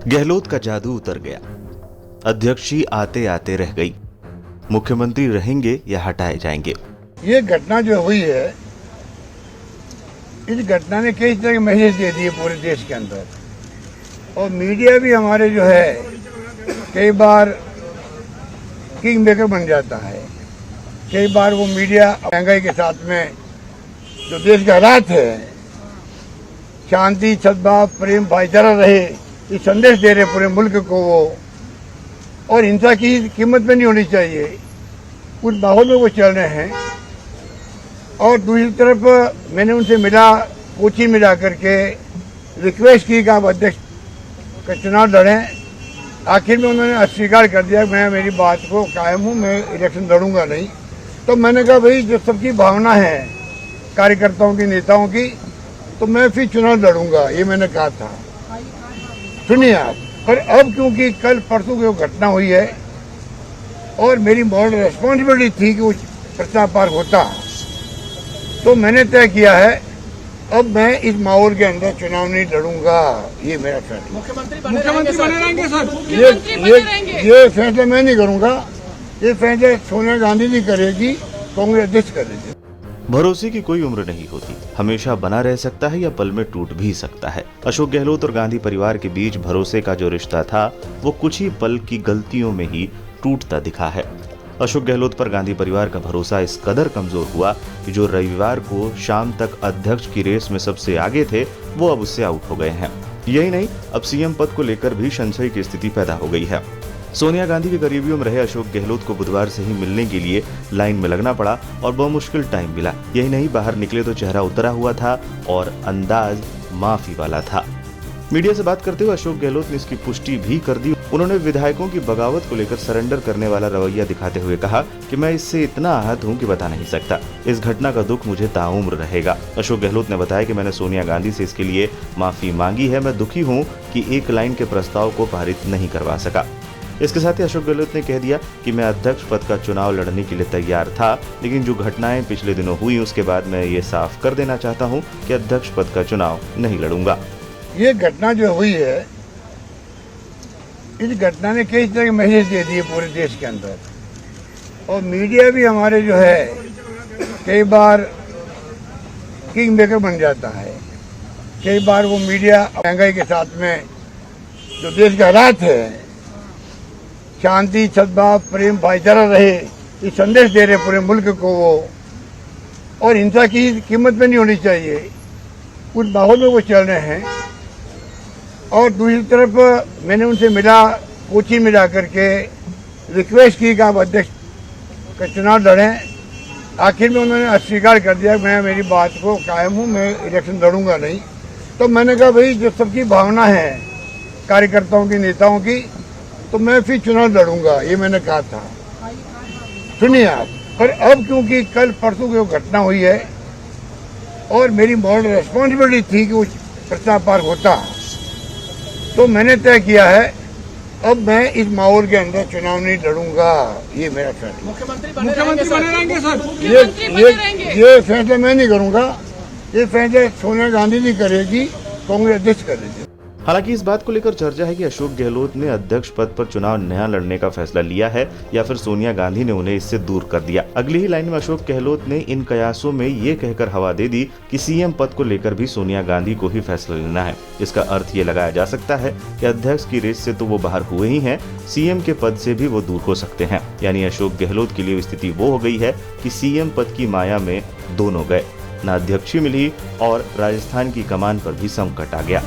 गहलोत का जादू उतर गया। अध्यक्षी आते आते रह गई। मुख्यमंत्री रहेंगे या हटाए जाएंगे। ये घटना जो हुई है, इस घटना ने कई तरह के मैसेज दे दिए पूरे देश के अंदर, और मीडिया भी हमारे जो है कई बार किंग मेकर बन जाता है। कई बार वो मीडिया महंगाई के साथ में जो देश के हालात है, शांति सद्भाव प्रेम भाईचारा रहे, ये संदेश दे रहे पूरे मुल्क को वो, और हिंसा की कीमत में नहीं होनी चाहिए, उस माहौल में वो चल रहे हैं। और दूसरी तरफ मैंने उनसे मिला, कोची में जा करके रिक्वेस्ट की कि आप अध्यक्ष का चुनाव लड़ें। आखिर में उन्होंने अस्वीकार कर दिया, मैं मेरी बात को कायम हूँ, मैं इलेक्शन लड़ूंगा नहीं। तो मैंने कहा भाई, जो सबकी भावना है कार्यकर्ताओं की, नेताओं की, तो मैं फिर चुनाव लड़ूंगा, ये मैंने कहा था। सुनिए आप, पर अब क्योंकि कल परसों की वो घटना हुई है और मेरी मॉरल रिस्पॉन्सिबिलिटी थी कि वो प्रस्ताव पार होता, तो मैंने तय किया है अब मैं इस माहौल के अंदर चुनाव नहीं लड़ूंगा। ये मेरा फैसला। मुख्यमंत्री बने रहेंगे सर। ये फैसला मैं नहीं करूंगा, ये फैसला सोनिया गांधी जी करेगी, कांग्रेस अध्यक्ष करेगी। भरोसे की कोई उम्र नहीं होती, हमेशा बना रह सकता है या पल में टूट भी सकता है। अशोक गहलोत और गांधी परिवार के बीच भरोसे का जो रिश्ता था, वो कुछ ही पल की गलतियों में ही टूटता दिखा है। अशोक गहलोत पर गांधी परिवार का भरोसा इस कदर कमजोर हुआ कि जो रविवार को शाम तक अध्यक्ष की रेस में सबसे आगे थे, वो अब उससे आउट हो गए हैं। यही नहीं, अब सीएम पद को लेकर भी संशय की स्थिति पैदा हो गई है। सोनिया गांधी के करीबियों में रहे अशोक गहलोत को बुधवार से ही मिलने के लिए लाइन में लगना पड़ा और बहुमुश्किल टाइम मिला। यही नहीं, बाहर निकले तो चेहरा उतरा हुआ था और अंदाज माफी वाला था। मीडिया से बात करते हुए अशोक गहलोत ने इसकी पुष्टि भी कर दी। उन्होंने विधायकों की बगावत को लेकर सरेंडर करने वाला रवैया दिखाते हुए कहा कि मैं इससे इतना आहत हूं कि बता नहीं सकता। इस घटना का दुख मुझे ताउम्र रहेगा। अशोक गहलोत ने बताया कि मैंने सोनिया गांधी से इसके लिए माफी मांगी है। मैं दुखी हूं कि एक लाइन के प्रस्ताव को पारित नहीं करवा सका। इसके साथ ही अशोक गहलोत ने कह दिया कि मैं अध्यक्ष पद का चुनाव लड़ने के लिए तैयार था, लेकिन जो घटनाएं पिछले दिनों हुई उसके बाद मैं ये साफ कर देना चाहता हूं कि अध्यक्ष पद का चुनाव नहीं लड़ूंगा। ये घटना जो हुई है, इस घटना ने कई तरह के मैसेज दे दिए पूरे देश के अंदर, और मीडिया भी हमारे जो है कई बार किंग मेकर बन जाता है। कई बार वो मीडिया महंगाई के साथ में जो देश के हालात है, शांति सद्भाव प्रेम भाईचारा रहे, ये संदेश दे रहे पूरे मुल्क को वो, और हिंसा की कीमत में नहीं होनी चाहिए, उस माहौल में वो चल रहे हैं। और दूसरी तरफ मैंने उनसे मिला, कोची में जा करके रिक्वेस्ट की कि आप अध्यक्ष का चुनाव लड़ें। आखिर में उन्होंने अस्वीकार कर दिया, मैं मेरी बात को कायम हूँ, मैं इलेक्शन लड़ूंगा नहीं। तो मैंने कहा भाई, जो सबकी भावना है कार्यकर्ताओं की, नेताओं की, तो मैं फिर चुनाव लड़ूंगा, ये मैंने कहा था। सुनिए आप, पर अब क्योंकि कल परसों की वो घटना हुई है और मेरी मॉरल रिस्पॉन्सिबिलिटी थी कि वो प्रस्ताव पार होता, तो मैंने तय किया है अब मैं इस माहौल के अंदर चुनाव नहीं लड़ूंगा। ये मेरा फैसला। मुख्यमंत्री बने रहेंगे सर। ये फैसला मैं नहीं करूंगा, ये फैसला सोनिया गांधी जी करेगी, कांग्रेस अध्यक्ष करेगी। हालांकि इस बात को लेकर चर्चा है कि अशोक गहलोत ने अध्यक्ष पद पर चुनाव नया लड़ने का फैसला लिया है या फिर सोनिया गांधी ने उन्हें इससे दूर कर दिया। अगली ही लाइन में अशोक गहलोत ने इन कयासों में ये कहकर हवा दे दी कि सीएम पद को लेकर भी सोनिया गांधी को ही फैसला लेना है। इसका अर्थ ये लगाया जा सकता है कि अध्यक्ष की रेस से तो वो बाहर हुए ही हैं, सीएम के पद से भी वो दूर हो सकते हैं। यानी अशोक गहलोत के लिए स्थिति वो हो गई है कि सीएम पद की माया में दोनों गए, न अध्यक्ष मिली और राजस्थान की कमान पर भी संकट आ गया।